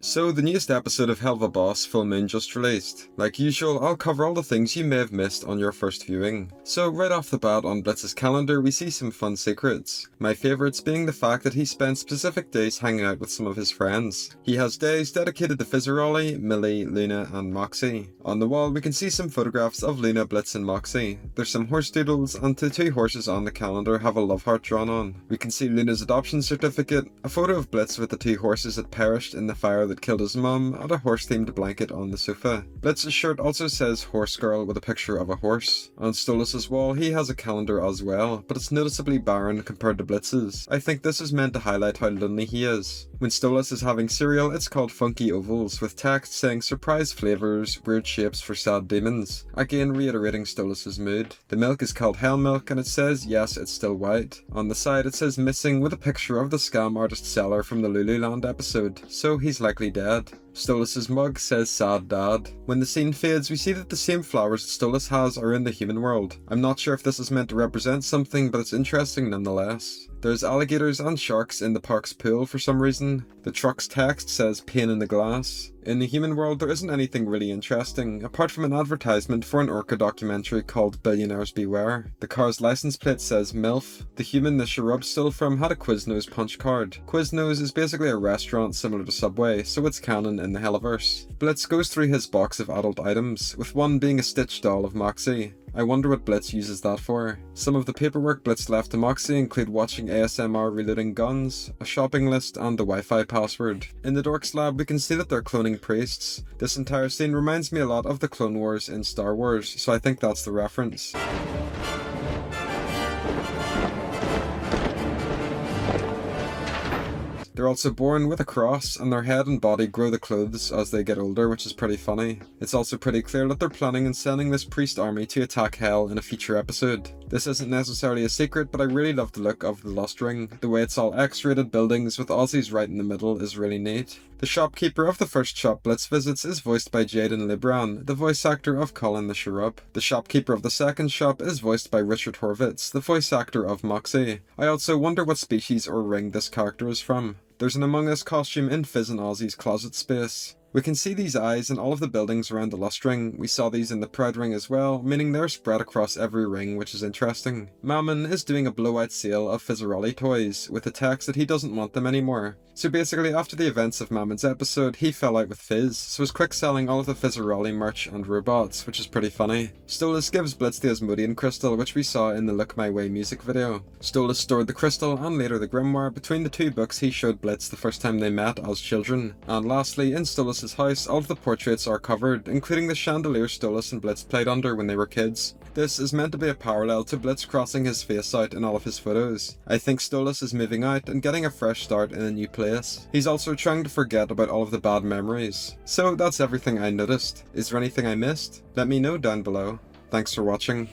So the newest episode of Helluva Boss Full Moon just released. Like usual, I'll cover all the things you may have missed on your first viewing. So right off the bat on Blitz's calendar we see some fun secrets. My favourites being the fact that he spends specific days hanging out with some of his friends. He has days dedicated to Fizzerolli, Millie, Luna and Moxie. On the wall we can see some photographs of Luna, Blitz and Moxie. There's some horse doodles and the two horses on the calendar have a love heart drawn on. We can see Luna's adoption certificate, a photo of Blitz with the two horses that perished in the fire that killed his mum, and a horse-themed blanket on the sofa. Blitz's shirt also says Horse Girl with a picture of a horse. On Stolas's wall he has a calendar as well, but it's noticeably barren compared to Blitz's. I think this is meant to highlight how lonely he is. When Stolas is having cereal it's called Funky Ovals, with text saying surprise flavours, weird shapes for sad demons, again reiterating Stolas's mood. The milk is called Hell Milk and it says yes it's still white. On the side it says missing with a picture of the scam artist seller from the Lululand episode, so he's likely dead. Stolas's mug says Sad Dad. When the scene fades we see that the same flowers that Stolas has are in the human world. I'm not sure if this is meant to represent something, but it's interesting nonetheless. There's alligators and sharks in the park's pool for some reason. The truck's text says pain in the glass. In the human world there isn't anything really interesting, apart from an advertisement for an orca documentary called Billionaires Beware. The car's license plate says MILF. The human the Sharub stole from had a Quiznos punch card. Quiznos is basically a restaurant similar to Subway, so it's canon in the Helluverse. Blitz goes through his box of adult items, with one being a Stitch doll of Moxie. I wonder what Blitz uses that for. Some of the paperwork Blitz left to Moxie include watching ASMR reloading guns, a shopping list and the Wi-Fi password. In the Dorks lab we can see that they're cloning priests. This entire scene reminds me a lot of the Clone Wars in Star Wars, so I think that's the reference. They're also born with a cross, and their head and body grow the clothes as they get older, which is pretty funny. It's also pretty clear that they're planning on sending this priest army to attack Hell in a future episode. This isn't necessarily a secret, but I really love the look of the Lost Ring. The way it's all X-rated buildings with Aussies right in the middle is really neat. The shopkeeper of the first shop Blitz visits is voiced by Jaden Libran, the voice actor of Colin the Sharub. The shopkeeper of the second shop is voiced by Richard Horvitz, the voice actor of Moxie. I also wonder what species or ring this character is from. There's an Among Us costume in Fizz and Aussie's closet space. We can see these eyes in all of the buildings around the Lust Ring. We saw these in the Proud Ring as well, meaning they're spread across every ring, which is interesting. Mammon is doing a blowout sale of Fizzerolli toys, with the text that he doesn't want them anymore. So basically after the events of Mammon's episode, he fell out with Fizz, so is quick selling all of the Fizzerolli merch and robots, which is pretty funny. Stolas gives Blitz the Asmodean crystal, which we saw in the Look My Way music video. Stolas stored the crystal and later the grimoire between the two books he showed Blitz the first time they met as children. And lastly, in Stolas' house, all of the portraits are covered, including the chandelier Stolas and Blitz played under when they were kids. This is meant to be a parallel to Blitz crossing his face out in all of his photos. I think Stolas is moving out and getting a fresh start in a new place. He's also trying to forget about all of the bad memories. So that's everything I noticed. Is there anything I missed? Let me know down below. Thanks for watching.